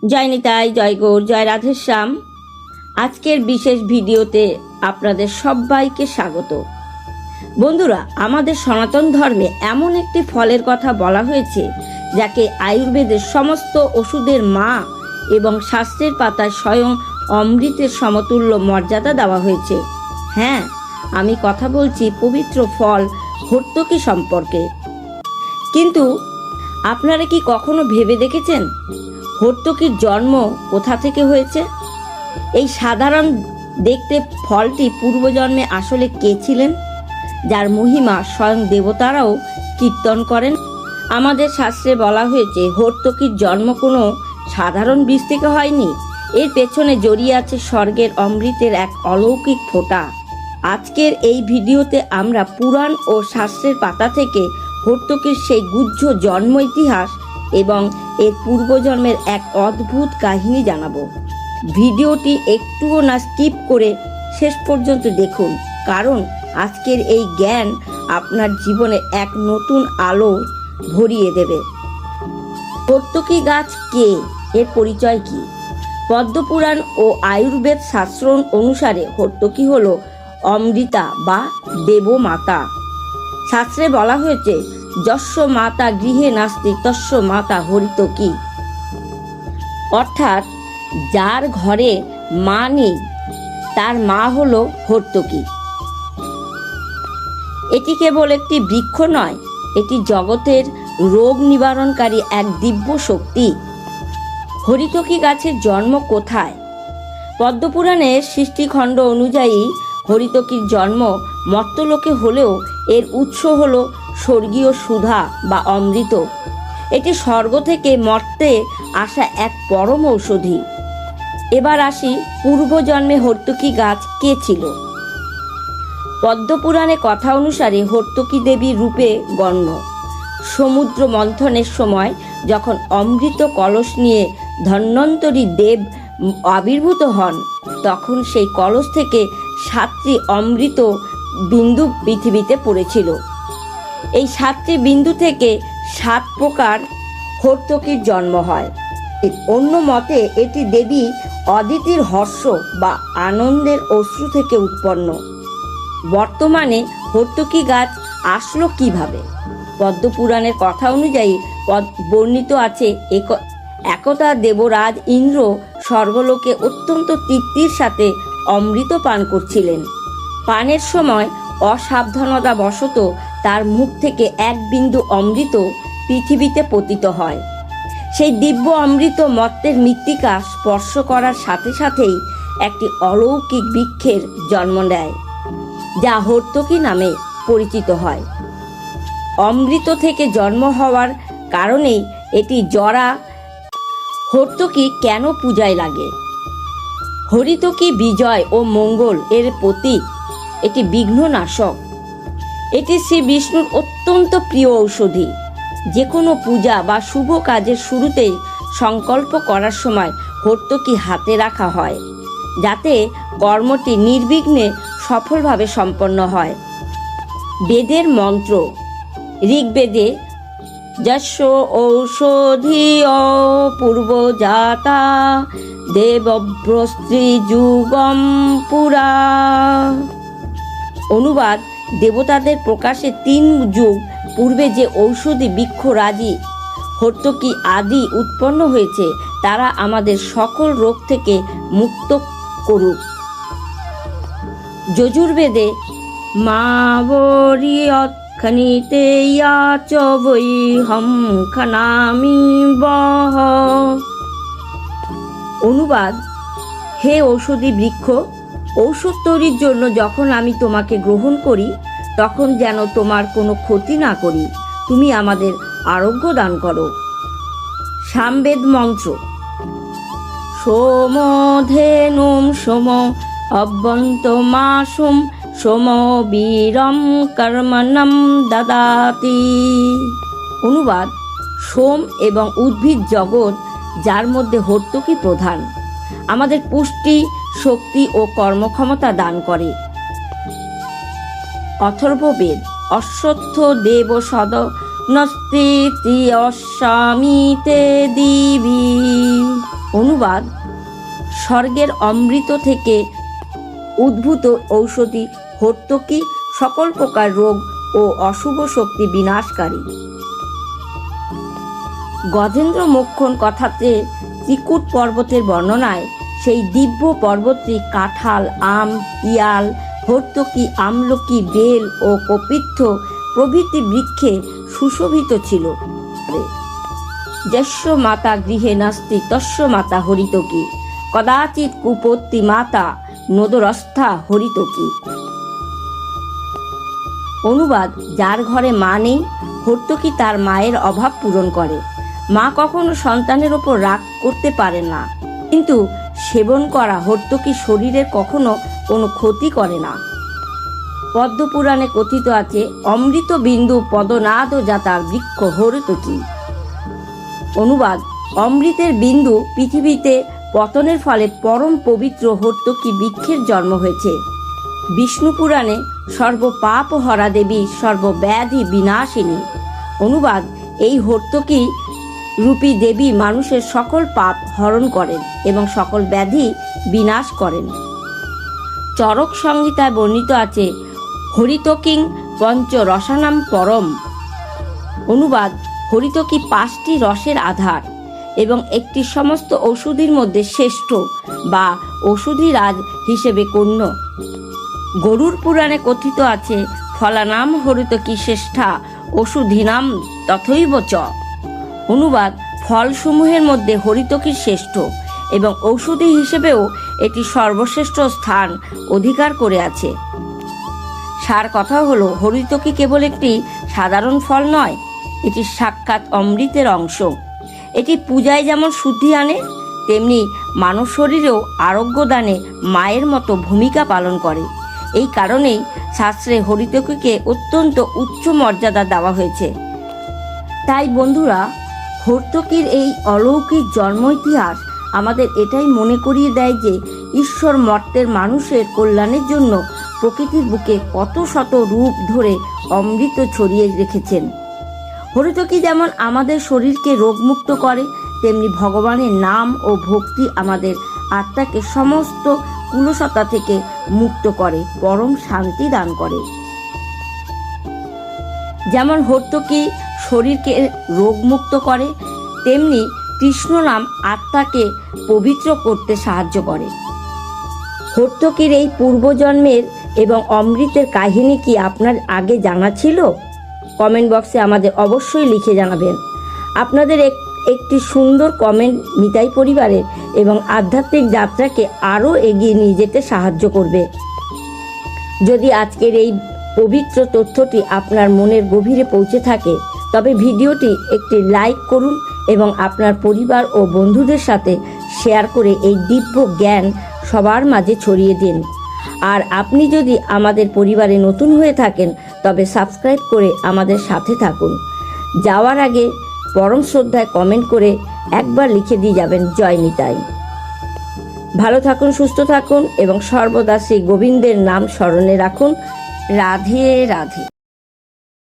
জয় নিতাই, জয় গৌর, জয় রাধেশ্যাম। আজকের বিশেষ ভিডিওতে আপনাদের সবাইকে স্বাগত। বন্ধুরা, আমাদের সনাতন ধর্মে এমন একটি ফলের কথা বলা হয়েছে যাকে আয়ুর্বেদের সমস্ত ওষুধের মা এবং শাস্ত্রের পাতায় স্বয়ং অমৃতের সমতুল্য মর্যাদা দেওয়া হয়েছে। হ্যাঁ, আমি কথা বলছি পবিত্র ফল হর্তকি সম্পর্কে। কিন্তু আপনারা কি কখনো ভেবে দেখেছেন হর্তকির জন্ম কোথা থেকে হয়েছে? এই সাধারণ দেখতে ফলটি পূর্বজন্মে আসলে কে ছিলেন, যার মহিমা স্বয়ং দেবতারাও কীর্তন করেন? আমাদের শাস্ত্রে বলা হয়েছে হর্তকির জন্ম কোনো সাধারণ বীজ থেকে হয়নি, এর পেছনে জড়িয়ে আছে স্বর্গের অমৃতের এক অলৌকিক ফোঁটা। আজকের এই ভিডিওতে আমরা পুরাণ ও শাস্ত্রের পাতা থেকে হর্তকির সেই গুহ্য জন্ম ইতিহাস এবং এর পূর্বজন্মের এক অদ্ভুত কাহিনী জানাবো। ভিডিওটি একটুও না স্কিপ করে শেষ পর্যন্ত দেখুন, কারণ আজকের এই জ্ঞান আপনার জীবনে এক নতুন আলো ভরিয়ে দেবে। হর্তকি গাছ কে, এর পরিচয় কি? পদ্মপুরাণ ও আয়ুর্বেদ শাস্ত্র অনুসারে হর্তকি হলো অমৃতা বা দেবমাতা। শাস্ত্রে বলা হয়েছে যস্য মাতা গৃহে নাস্তি তস্য মাতা হরিতকি, অর্থাৎ যার ঘরে মা নেই তার মা হলো হর্তকি। এটি কেবল একটি বৃক্ষ নয়, এটি জগতের রোগ নিবারণকারী এক দিব্য শক্তি। হরিতকি গাছের জন্ম কোথায়? পদ্মপুরাণের সৃষ্টিখণ্ড অনুযায়ী হরিতকির জন্ম মর্ত্যলোকে হলেও এর উৎস হল স্বর্গীয় সুধা বা অমৃত। এটি স্বর্গ থেকে মর্তে আসা এক পরম ঔষধি। এবার আসি পূর্বজন্মে হর্তকি গাছ কে ছিল। পদ্মপুরাণে কথা অনুসারে হর্তকি দেবী রূপে গণ্য। সমুদ্র মন্থনের সময় যখন অমৃত কলস নিয়ে ধন্বন্তরী দেব আবির্ভূত হন, তখন সেই কলস থেকে 7টি অমৃত বিন্দু পৃথিবীতে পড়েছিল। এই 7টি বিন্দু থেকে 7 প্রকার হর্তকির জন্ম হয়। অন্য মতে এটি দেবী অদিতির হর্ষ বা আনন্দের অশ্রু থেকে উৎপন্ন। বর্তমানে হর্তকি গাছ আসলো কিভাবে? পদ্মপুরাণের কথা অনুযায়ী বর্ণিত আছে একদা দেবরাজ ইন্দ্র স্বর্গলোকে অত্যন্ত তৃপ্তির সাথে অমৃত পান করছিলেন। পানের সময় অসাবধানতা বশত তার মুখ থেকে এক বিন্দু অমৃত পৃথিবীতে পতিত হয়। সেই দিব্য অমৃত মর্তের মৃত্তিকা স্পর্শ করার সাথে সাথেই একটি অলৌকিক বৃক্ষের জন্ম নেয়, যা হর্তকি নামে পরিচিত হয়। অমৃত থেকে জন্ম হওয়ার কারণেই এটি জরা। হর্তকি কেন পূজায় লাগে? হরিতকি বিজয় ও মঙ্গল এর প্রতীক, এটি বিঘ্ননাশক। এটি শ্রী বিষ্ণুর অত্যন্ত প্রিয় ঔষধি। যে কোনো পূজা বা শুভ কাজের শুরুতেই সংকল্প করার সময় হর্তকি হাতে রাখা হয়, যাতে কর্মটি নির্বিঘ্নে সফলভাবে সম্পন্ন হয়। বেদের মন্ত্র। ঋগ্বেদে যস্য ঔষধি পূর্বজাতা দেবভ্রস্ত্রী যুগম পুরা। অনুবাদ: দেবতাদের প্রকাশে 3 যুগ পূর্বে যে ঔষধি বৃক্ষ রাজি হর্তকি আদি উৎপন্ন হয়েছে, তারা আমাদের সকল রোগ থেকে মুক্ত করুক। যজুর্বেদে মা বরিয়ৎখনিতে ইয়াচ বৈ হম খানামি বহ। অনুবাদ: হে ঔষধি বৃক্ষ, ঔষধ তৈরির জন্য যখন আমি তোমাকে গ্রহণ করি, তখন যেন তোমার কোনো ক্ষতি না করি, তুমি আমাদের আরোগ্য দান করো। সামবেদ মন্ত্র। সোমধেনুম সোম অব্যন্ত মাসুম সোম বীরম কর্মণম দদাতি। অনুবাদ: সোম এবং উদ্ভিদ জগৎ, যার মধ্যে হর্তকি প্রধান, আমাদের পুষ্টি, শক্তি ও কর্মক্ষমতা দান করে। অথর্ববেদ। অশ্বত্থ দেব সদনস্তি অস্বামিতে দিবি। অনুবাদ: স্বর্গের অমৃত থেকে উদ্ভূত ঔষধি হর্তকী সকল প্রকার রোগ ও অশুভ শক্তি বিনাশকারী। গজেন্দ্র মোক্ষণ কথাতে ত্রিকূট পর্বতের বর্ণনায় সেই দিব্য পর্বতটি কাঁঠাল, আম, পিয়াল, হর্তকী, আমলকি, বেল ও কপিত্থ প্রভৃতি বৃক্ষে সুশোভিত ছিল। যস্য মাতা গৃহে নাস্তি তস্য মাতা হরিতকী, কদাচিৎ কুপত্তি মাতা নোদরস্থা হরিতকী। অনুবাদ: যার ঘরে মা নেই, হর্তকী তার মায়ের অভাব পূরণ করে। মা কখনো সন্তানের ওপর রাগ করতে পারে না, কিন্তু সেবন করা হর্তকী শরীরের কখনো কোনো ক্ষতি করে না। পদ্মপুরাণে কথিত আছে, অমৃত বিন্দু পদনাদ জাতা বৃক্ষ হর্তকী। অনুবাদ: অমৃতের বিন্দু পৃথিবীতে পতনের ফলে পরম পবিত্র হর্তকী বৃক্ষের জন্ম হয়েছে। বিষ্ণু পুরাণে সর্বপাপ হরা দেবী সর্বব্যাধি বিনাশিনী। অনুবাদ: এই হর্তকী রূপী দেবী মানুষের সকল পাপ হরণ করেন এবং সকল ব্যাধি বিনাশ করেন। চরক সংহিতায় বর্ণিত আছে, হরিতকীং পঞ্চ রসানাম পরম। অনুবাদ: হরিতকী 5টি রসের আধার এবং একটি সমস্ত ঔষধির মধ্যে শ্রেষ্ঠ বা ঔষধিরাজ হিসেবে গণ্য। গরুড় পুরাণে কথিত আছে, ফলানাম হরিতকী শ্রেষ্ঠা ওষুধীনাম তথৈব চ। অনুবাদ: ফলসমূহের মধ্যে হরিতকী শ্রেষ্ঠ এবং ঔষধি হিসেবেও এটি সর্বশ্রেষ্ঠ স্থান অধিকার করে আছে। সার কথা হলো, হরিতকী কেবল একটি সাধারণ ফল নয়, এটি সাক্ষাৎ অমৃতের অংশ। এটি পূজায় যেমন শুদ্ধি আনে, তেমনি মানব শরীরেও আরোগ্য দানে মায়ের মতো ভূমিকা পালন করে। এই কারণেই শাস্ত্রে হরিতকীকে অত্যন্ত উচ্চ মর্যাদা দেওয়া হয়েছে। তাই বন্ধুরা, হর্তকীর এই অলৌকিক জন্ম ইতিহাস আমাদের এটাই মনে করিয়ে দেয় যে ঈশ্বর মর্তের মানুষের কল্যাণের জন্য প্রকৃতির বুকে কত শত রূপ ধরে অমৃত ছড়িয়ে রেখেছেন। হরিতকী যেমন আমাদের শরীরকে রোগমুক্ত করে, তেমনি ভগবানের নাম ও ভক্তি আমাদের আত্মাকে সমস্ত কুলসতা থেকে মুক্ত করে, পরম শান্তি দান করে। যেমন হর্তকী শরীরকে রোগমুক্ত করে, তেমনি কৃষ্ণ নাম আত্মাকে পবিত্র করতে সাহায্য করে। হর্তকীর এই পূর্বজন্মের এবং অমৃতের কাহিনী কি আপনার আগে জানা ছিল? কমেন্ট বক্সে আমাদের অবশ্যই লিখে জানাবেন। আপনাদের একটি সুন্দর কমেন্ট নিতাই পরিবারের এবং আধ্যাত্মিক যাত্রাকে আরও এগিয়ে নিয়ে যেতে সাহায্য করবে। যদি আজকের এই পবিত্র তথ্যটি আপনার মনের গভীরে পৌঁছে থাকে, তবে ভিডিওটি একটি লাইক করুন এবং আপনার পরিবার ও বন্ধুদের সাথে শেয়ার করে এই দিব্য জ্ঞান সবার মাঝে ছড়িয়ে দিন। আর আপনি যদি আমাদের পরিবারে নতুন হয়ে থাকেন, তবে সাবস্ক্রাইব করে আমাদের সাথে থাকুন। যাওয়ার আগে পরম শ্রদ্ধায় কমেন্ট করে একবার লিখে দিয়ে যাবেন, জয় নিতাই। ভালো থাকুন, সুস্থ থাকুন এবং সর্বদা শ্রী গোবিন্দের নাম স্মরণে রাখুন। রাধে রাধে।